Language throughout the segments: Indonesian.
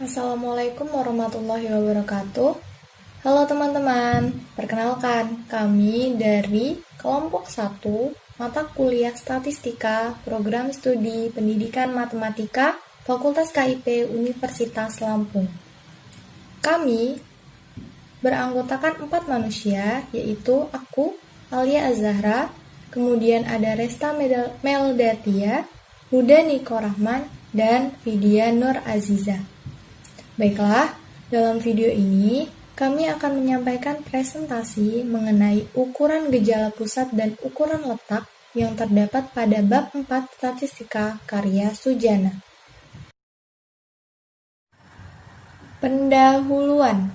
Assalamualaikum warahmatullahi wabarakatuh. Halo teman-teman, perkenalkan kami dari kelompok 1 mata kuliah Statistika Program Studi Pendidikan Matematika Fakultas KIP Universitas Lampung. Kami beranggotakan 4 manusia, yaitu aku, Alia Azahra, kemudian ada Resta Meldatia, Huda Niko Rahman, dan Vidya Nur Aziza. Baiklah, dalam video ini kami akan menyampaikan presentasi mengenai ukuran gejala pusat dan ukuran letak yang terdapat pada bab 4 Statistika karya Sujana. Pendahuluan.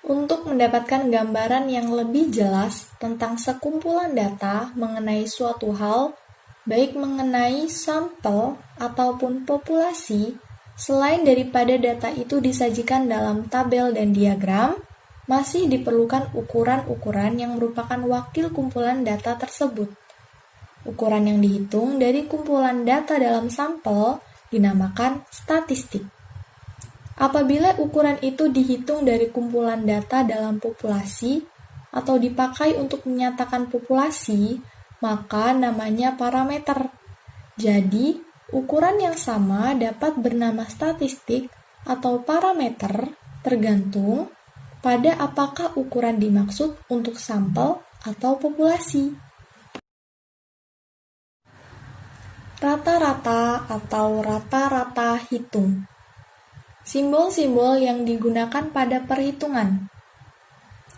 Untuk mendapatkan gambaran yang lebih jelas tentang sekumpulan data mengenai suatu hal, baik mengenai sampel ataupun populasi, selain daripada data itu disajikan dalam tabel dan diagram, masih diperlukan ukuran-ukuran yang merupakan wakil kumpulan data tersebut. Ukuran yang dihitung dari kumpulan data dalam sampel dinamakan statistik. Apabila ukuran itu dihitung dari kumpulan data dalam populasi atau dipakai untuk menyatakan populasi, maka namanya parameter. Jadi, ukuran yang sama dapat bernama statistik atau parameter tergantung pada apakah ukuran dimaksud untuk sampel atau populasi. Rata-rata atau rata-rata hitung. Simbol-simbol yang digunakan pada perhitungan.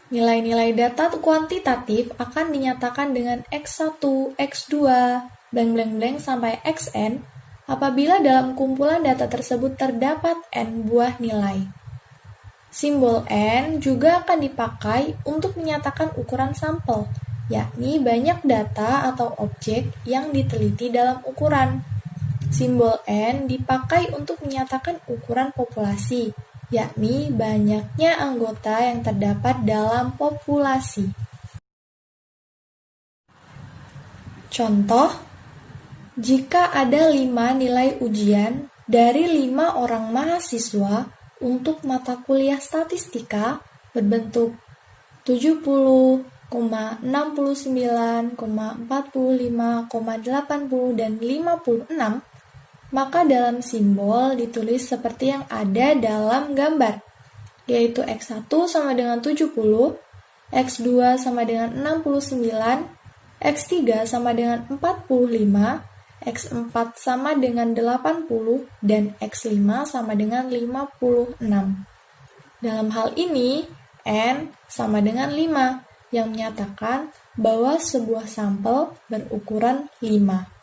Nilai-nilai data kuantitatif akan dinyatakan dengan X1, X2, blank sampai Xn apabila dalam kumpulan data tersebut terdapat n buah nilai. Simbol n juga akan dipakai untuk menyatakan ukuran sampel, yakni banyak data atau objek yang diteliti dalam ukuran. Simbol n dipakai untuk menyatakan ukuran populasi, yakni banyaknya anggota yang terdapat dalam populasi. Contoh, jika ada 5 nilai ujian dari 5 orang mahasiswa untuk mata kuliah statistika berbentuk 70, 69, 45, 80, dan 56, maka dalam simbol ditulis seperti yang ada dalam gambar, yaitu X1 sama dengan 70, X2 sama dengan 69, X3 sama dengan 45, X4 sama dengan 80, dan X5 sama dengan 56. Dalam hal ini, N sama dengan 5, yang menyatakan bahwa sebuah sampel berukuran 5.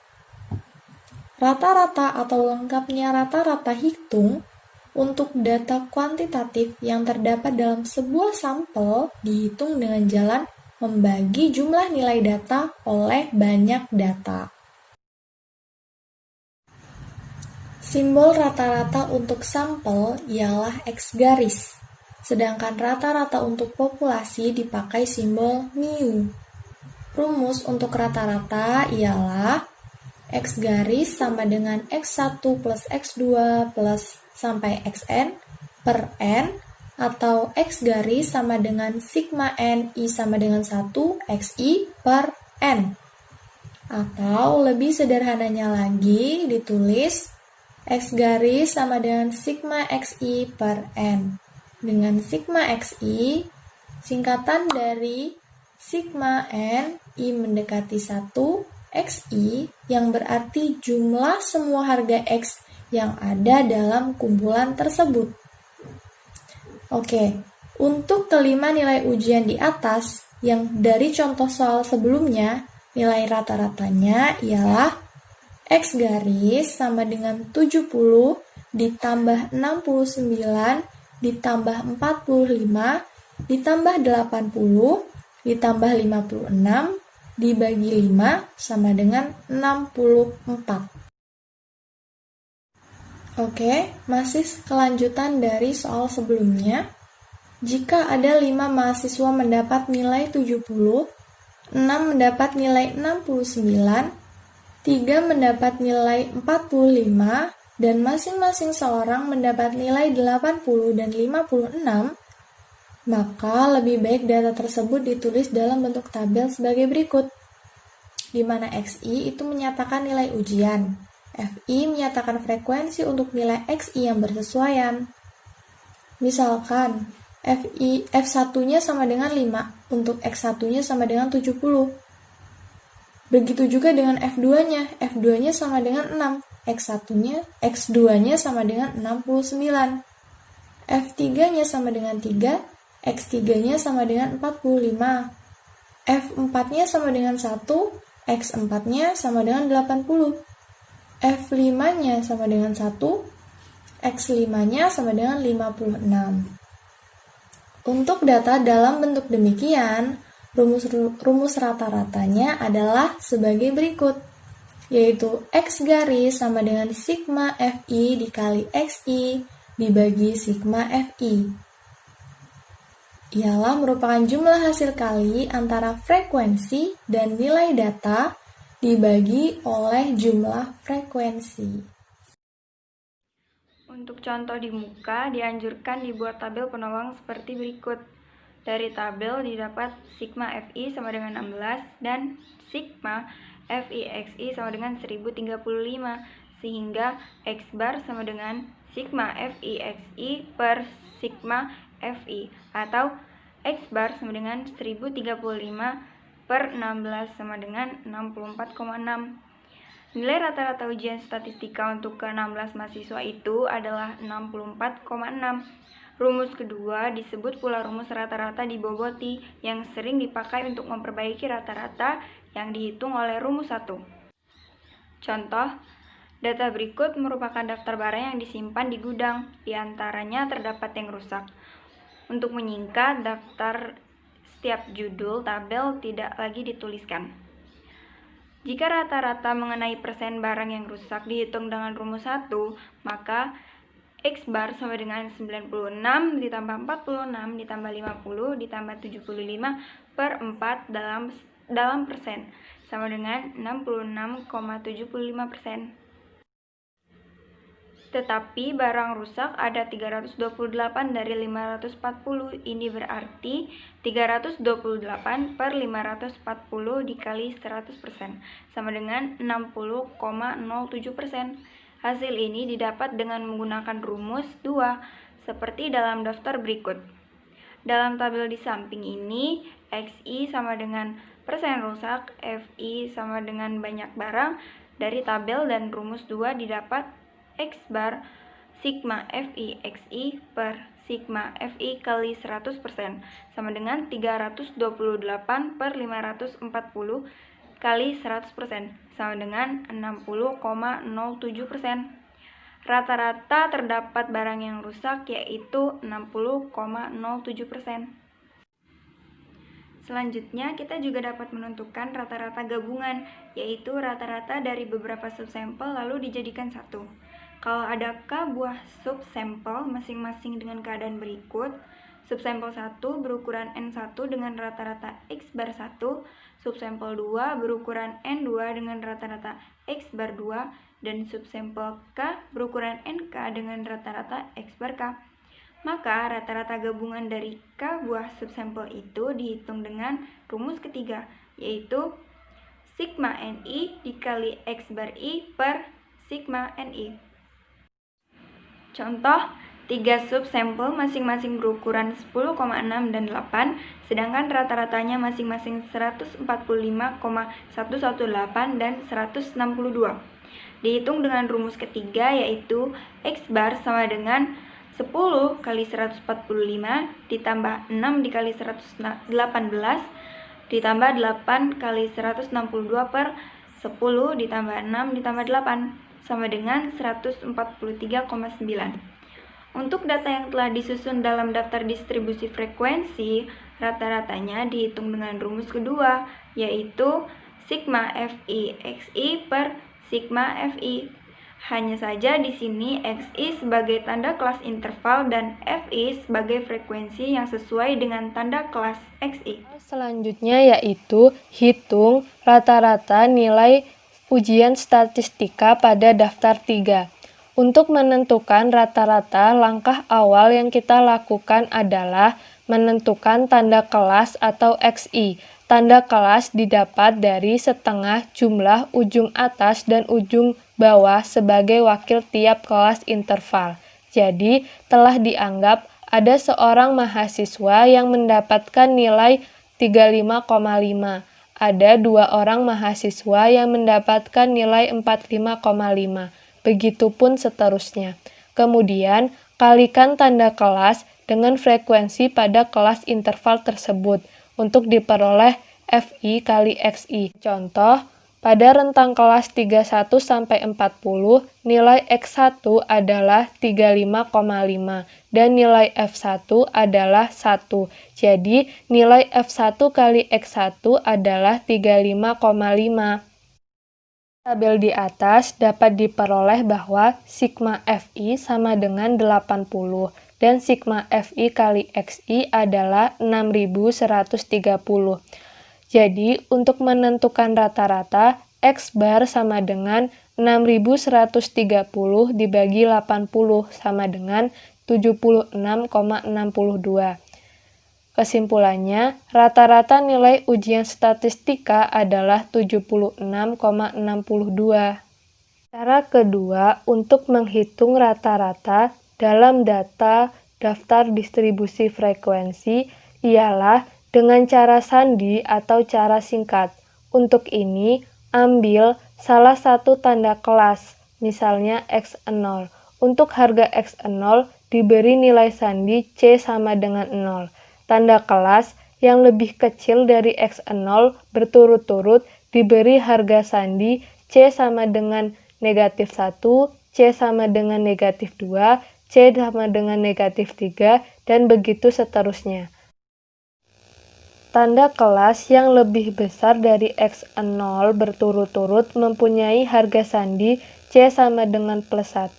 Rata-rata atau lengkapnya rata-rata hitung untuk data kuantitatif yang terdapat dalam sebuah sampel dihitung dengan jalan membagi jumlah nilai data oleh banyak data. Simbol rata-rata untuk sampel ialah X garis, sedangkan rata-rata untuk populasi dipakai simbol mu. Rumus untuk rata-rata ialah X garis sama dengan X1 plus X2 plus sampai Xn per N, atau X garis sama dengan sigma N I sama dengan 1 XI per N. Atau lebih sederhananya lagi ditulis X garis sama dengan sigma XI per N. Dengan sigma XI, singkatan dari sigma N I mendekati 1 XI, yang berarti jumlah semua harga X yang ada dalam kumpulan tersebut. Oke, untuk kelima nilai ujian di atas, yang dari contoh soal sebelumnya, nilai rata-ratanya ialah X garis sama dengan 70 ditambah 69 ditambah 45 ditambah 80 ditambah 56 dibagi 5 sama dengan 64. Oke, masih kelanjutan dari soal sebelumnya. Jika ada 5 mahasiswa mendapat nilai 70, 6 mendapat nilai 69, 3 mendapat nilai 45, dan masing-masing seorang mendapat nilai 80 dan 56, maka lebih baik data tersebut ditulis dalam bentuk tabel sebagai berikut, di mana XI itu menyatakan nilai ujian, FI menyatakan frekuensi untuk nilai XI yang bersesuaian. Misalkan, F1-nya sama dengan 5, untuk X1-nya sama dengan 70. Begitu juga dengan F2-nya, F2-nya sama dengan 6, X2-nya sama dengan 69. F3-nya sama dengan 3, X3-nya sama dengan 45. F4-nya sama dengan 1, X4-nya sama dengan 80. F5-nya sama dengan 1, X5-nya sama dengan 56. Untuk data dalam bentuk demikian, rumus rata-ratanya adalah sebagai berikut, yaitu X garis sama dengan sigma FI dikali XI dibagi sigma FI. Ialah merupakan jumlah hasil kali antara frekuensi dan nilai data dibagi oleh jumlah frekuensi. Untuk contoh di muka, dianjurkan dibuat tabel penolong seperti berikut. Dari tabel didapat sigma FI sama dengan 16 dan sigma FI/XI sama dengan 1035, sehingga X bar sama dengan sigma FI/XI per sigma FI, atau X bar sama dengan 1035 per 16 sama dengan 64,6. Nilai rata-rata ujian statistika untuk ke-16 mahasiswa itu adalah 64,6. Rumus kedua disebut pula rumus rata-rata diboboti yang sering dipakai untuk memperbaiki rata-rata yang dihitung oleh rumus 1. Contoh, data berikut merupakan daftar barang yang disimpan di gudang, di antaranya terdapat yang rusak. Untuk menyingkat, daftar setiap judul tabel tidak lagi dituliskan. Jika rata-rata mengenai persen barang yang rusak dihitung dengan rumus 1, maka X bar sama dengan 96 ditambah 46 ditambah 50 ditambah 75 per 4 dalam persen, sama dengan 66,75%. Tetapi barang rusak ada 328 dari 540, ini berarti 328 per 540 dikali 100%, sama dengan 60,07%. Hasil ini didapat dengan menggunakan rumus 2, seperti dalam daftar berikut. Dalam tabel di samping ini, XI sama dengan persen rusak, FI sama dengan banyak barang. Dari tabel dan rumus 2 didapat X bar sigma FI XI per sigma FI kali 100% sama dengan 328 per 540 kali 100% sama dengan 60,07%. Rata-rata terdapat barang yang rusak yaitu 60,07%. Selanjutnya, kita juga dapat menentukan rata-rata gabungan, yaitu rata-rata dari beberapa subsampel lalu dijadikan satu. Kalau ada K buah subsampel masing-masing dengan keadaan berikut, subsampel 1 berukuran N1 dengan rata-rata X bar 1, subsampel 2 berukuran N2 dengan rata-rata X bar 2, dan subsampel K berukuran NK dengan rata-rata X bar K. Maka rata-rata gabungan dari K buah subsampel itu dihitung dengan rumus ketiga, yaitu sigma NI dikali X bar I per sigma NI. Contoh, 3 subsampel masing-masing berukuran 10,6 dan 8, sedangkan rata-ratanya masing-masing 145,118 dan 162. Dihitung dengan rumus ketiga, yaitu X bar sama dengan 10 kali 145 ditambah 6 dikali 118 ditambah 8 kali 162 per 10 ditambah 6 ditambah 8 sama dengan 143,9. Untuk data yang telah disusun dalam daftar distribusi frekuensi, rata-ratanya dihitung dengan rumus kedua, yaitu sigma FI XI per sigma FI. Hanya saja di sini XI sebagai tanda kelas interval dan FI sebagai frekuensi yang sesuai dengan tanda kelas XI. Selanjutnya yaitu hitung rata-rata nilai ujian statistika pada daftar 3. Untuk menentukan rata-rata, langkah awal yang kita lakukan adalah menentukan tanda kelas atau XI. Tanda kelas didapat dari setengah jumlah ujung atas dan ujung bawah sebagai wakil tiap kelas interval. Jadi, telah dianggap ada seorang mahasiswa yang mendapatkan nilai 35,5. Ada 2 orang mahasiswa yang mendapatkan nilai 45,5. Begitupun seterusnya. Kemudian, kalikan tanda kelas dengan frekuensi pada kelas interval tersebut untuk diperoleh FI kali XI. Contoh, pada rentang kelas 31 sampai 40, nilai X1 adalah 35,5 dan nilai F1 adalah 1. Jadi, nilai F1 kali X1 adalah 35,5. Tabel di atas dapat diperoleh bahwa sigma FI sama dengan 80 dan sigma FI kali XI adalah 6130. Jadi, untuk menentukan rata-rata, X bar sama dengan 6130 dibagi 80 sama dengan 76,62. Kesimpulannya, rata-rata nilai ujian statistika adalah 76,62. Cara kedua untuk menghitung rata-rata dalam data daftar distribusi frekuensi ialah dengan cara sandi atau cara singkat. Untuk ini, ambil salah satu tanda kelas, misalnya X0. Untuk harga X0 diberi nilai sandi C sama dengan 0. Tanda kelas yang lebih kecil dari X0 berturut-turut diberi harga sandi C sama dengan negatif 1, C sama dengan negatif 2, C sama dengan negatif 3, dan begitu seterusnya. Tanda kelas yang lebih besar dari X0 berturut-turut mempunyai harga sandi C sama dengan plus 1,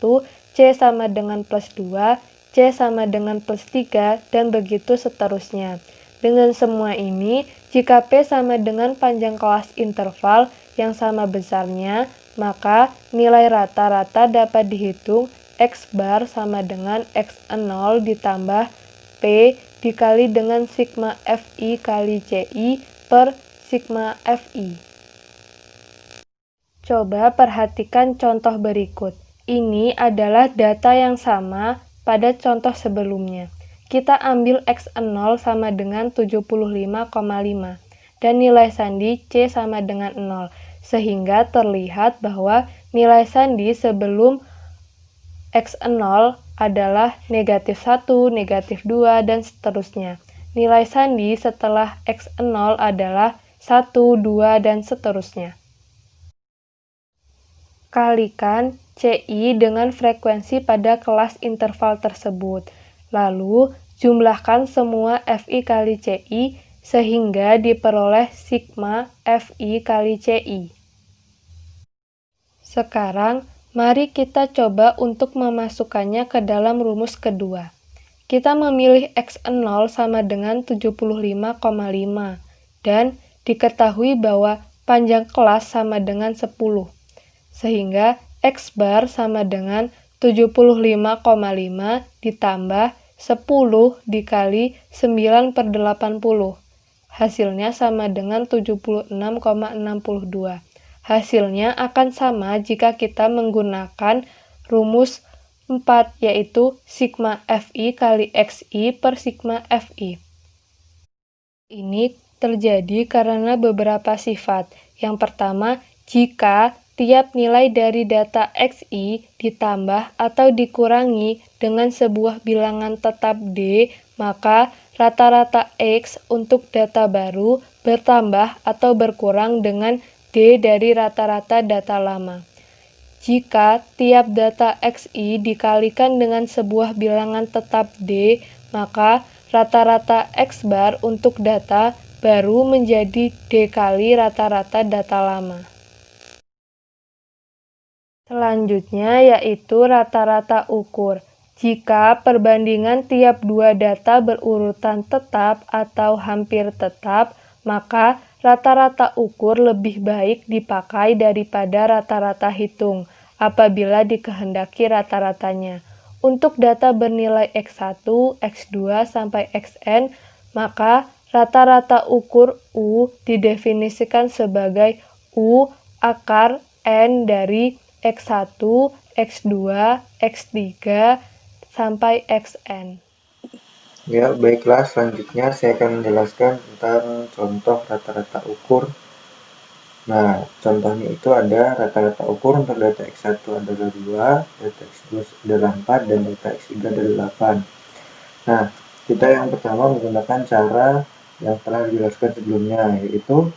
C sama dengan plus 2, C sama dengan plus 3, dan begitu seterusnya. Dengan semua ini, jika P sama dengan panjang kelas interval yang sama besarnya, maka nilai rata-rata dapat dihitung X bar sama dengan X0 ditambah P dikali dengan sigma FI kali CI per sigma FI. Coba perhatikan contoh berikut. Ini adalah data yang sama pada contoh sebelumnya. Kita ambil X0 sama dengan 75,5 dan nilai sandi C sama dengan 0, sehingga terlihat bahwa nilai sandi sebelum X0 adalah negatif 1, negatif 2, dan seterusnya. Nilai sandi setelah X0 adalah 1, 2, dan seterusnya. Kalikan CI dengan frekuensi pada kelas interval tersebut. Lalu, jumlahkan semua FI kali CI sehingga diperoleh sigma FI kali CI. Sekarang, mari kita coba untuk memasukkannya ke dalam rumus kedua. Kita memilih X0 sama dengan 75,5 dan diketahui bahwa panjang kelas sama dengan 10. Sehingga X bar sama dengan 75,5 ditambah 10 dikali 9 per 80. Hasilnya sama dengan 76,62. Hasilnya akan sama jika kita menggunakan rumus 4, yaitu sigma FI kali XI per sigma FI. Ini terjadi karena beberapa sifat. Yang pertama, jika tiap nilai dari data XI ditambah atau dikurangi dengan sebuah bilangan tetap D, maka rata-rata X untuk data baru bertambah atau berkurang dengan D dari rata-rata data lama. Jika tiap data XI dikalikan dengan sebuah bilangan tetap D, maka rata-rata X bar untuk data baru menjadi D kali rata-rata data lama. Selanjutnya yaitu rata-rata ukur. Jika perbandingan tiap dua data berurutan tetap atau hampir tetap, maka rata-rata ukur lebih baik dipakai daripada rata-rata hitung. apabila dikehendaki rata-ratanya. Untuk data bernilai X1, X2, sampai Xn, maka rata-rata ukur U didefinisikan sebagai U akar N dari X1, X2, X3, sampai Xn. Ya, baiklah, selanjutnya saya akan menjelaskan tentang contoh rata-rata ukur. Nah, contohnya itu ada rata-rata ukur untuk data X1 adalah 2, data X2 adalah 4, dan data X3 adalah 8. Nah, kita yang pertama menggunakan cara yang telah dijelaskan sebelumnya, yaitu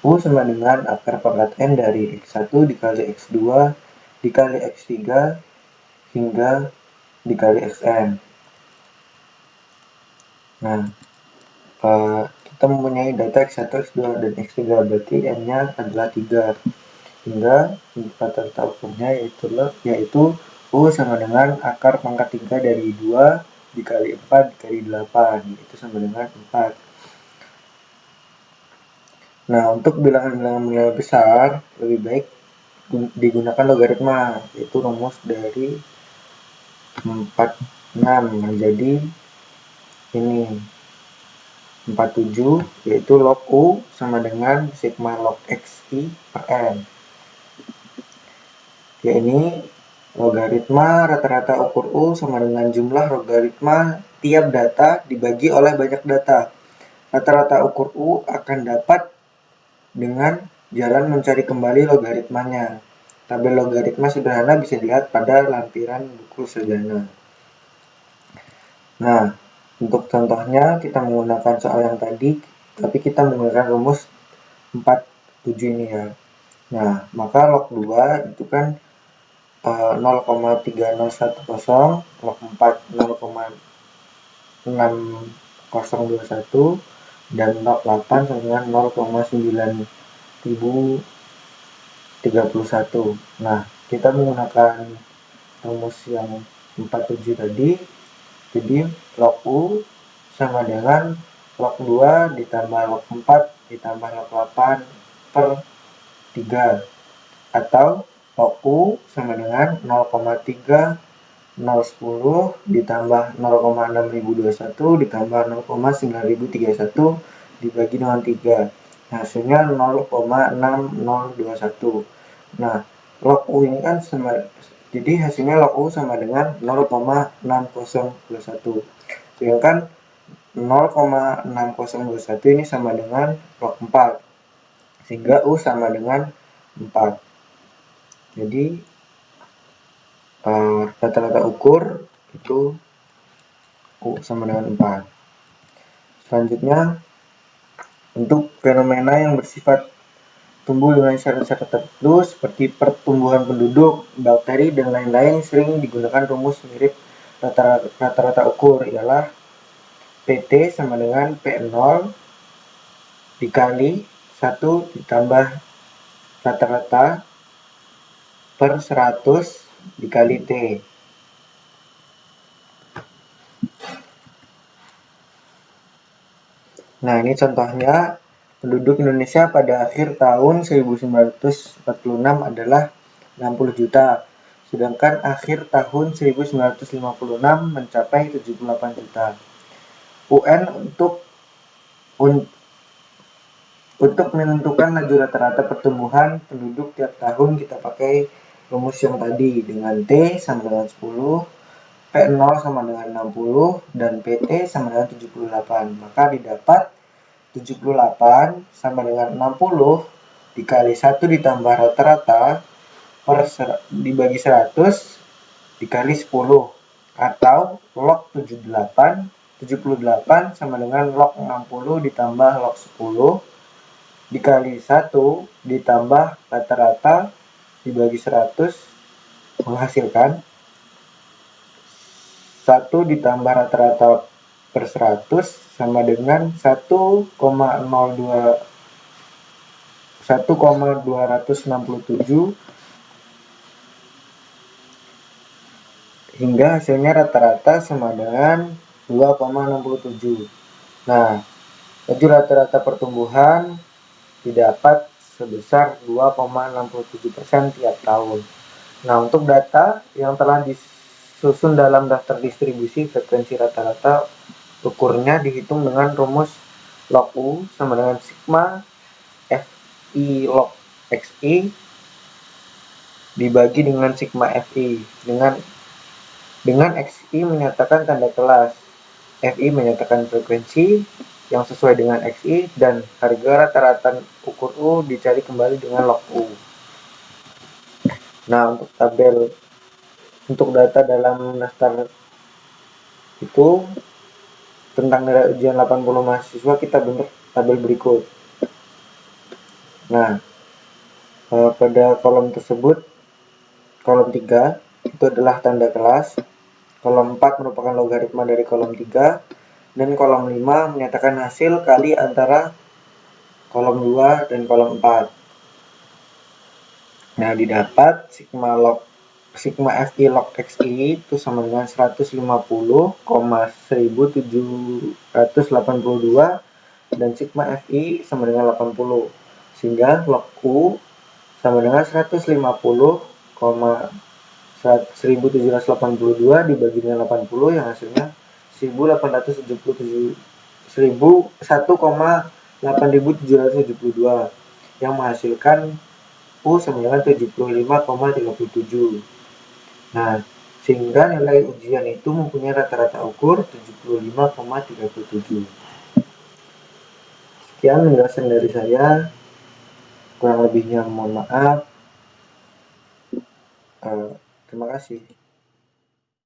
U sama dengan akar pangkat N dari X1 dikali X2 dikali X3 hingga dikali Xn. Nah, kita mempunyai data X1, X2, dan X3, berarti N-nya adalah 3. Hingga rata-rata ukurnya yaitu U sama dengan akar pangkat 3 dari 2 dikali 4 dikali 8, itu sama dengan 4. Nah, untuk bilangan-bilangan nilai besar, lebih baik digunakan logaritma, yaitu rumus dari 46 menjadi ini 47, yaitu log U sama dengan sigma log XI per N. Ya, ini logaritma rata-rata ukur U sama dengan jumlah logaritma tiap data dibagi oleh banyak data. Rata-rata ukur U akan dapat dengan jalan mencari kembali logaritmanya. Tabel logaritma sederhana bisa dilihat pada lampiran buku sederhana. Nah, untuk contohnya kita menggunakan soal yang tadi, tapi kita menggunakan rumus 47 ini ya. Nah, maka log 2 itu kan 0,3010, log 4 0,6021, dan log 8 sama dengan 0,9031. Nah, kita menggunakan rumus yang 47 tadi, jadi log U sama dengan log 2 ditambah log 4 ditambah log 8 per 3, atau log U sama dengan 0,3010 ditambah 0,6021 ditambah 0,9031 dibagi dengan 3. Hasilnya 0,6021. Nah, log U ini kan jadi hasilnya log U sama dengan 0,6021. Sedangkan 0,6021 ini sama dengan log 4. Sehingga U sama dengan 4. Jadi rata-rata ukur itu U sama dengan 4. Selanjutnya, untuk fenomena yang bersifat tumbuh dengan syarat-syarat tertentu seperti pertumbuhan penduduk, bakteri, dan lain-lain sering digunakan rumus mirip rata-rata ukur, ialah PT sama dengan P0 dikali 1 ditambah rata-rata per 100 dikali T. Nah, ini contohnya. Penduduk Indonesia pada akhir tahun 1946 adalah 60 juta, sedangkan akhir tahun 1956 mencapai 78 juta. UN untuk menentukan laju rata-rata pertumbuhan penduduk tiap tahun kita pakai rumus yang tadi dengan T sama dengan 10, P0 sama dengan 60, dan PT sama dengan 78. Maka didapat 78 sama dengan 60 dikali 1 ditambah rata-rata dibagi 100 dikali 10, atau log 78 sama dengan log 60 ditambah log 10 dikali 1 ditambah rata-rata dibagi 100 menghasilkan 1 ditambah rata-rata per 100 sama dengan 1,267 hingga hasilnya rata-rata sama dengan 2,67. Nah, laju rata-rata pertumbuhan didapat sebesar 2,67% tiap tahun. Nah, untuk data yang telah disusun dalam daftar distribusi frekuensi rata-rata, ukurnya dihitung dengan rumus log U sama dengan sigma FI log XI dibagi dengan sigma FI. Dengan XI menyatakan tanda kelas, FI menyatakan frekuensi yang sesuai dengan XI, dan harga rata-rata ukur U dicari kembali dengan log U. Nah, untuk data dalam daftar itu tentang nilai ujian 80 mahasiswa, kita bentuk tabel berikut. Nah, pada kolom tersebut, kolom 3 itu adalah tanda kelas, kolom 4 merupakan logaritma dari kolom 3, dan kolom 5 menyatakan hasil kali antara kolom 2 dan kolom 4. Nah, didapat sigma FI log XI itu sama dengan 150,1782 dan sigma FI sama dengan 80. Sehingga log U sama dengan 150,1782 dibagi dengan 80 yang hasilnya 1,8772 yang menghasilkan U sama dengan 75,37. Nah, sehingga nilai ujian itu mempunyai rata-rata ukur 75,37. Sekian penjelasan dari saya. Kurang lebihnya mohon maaf. Terima kasih.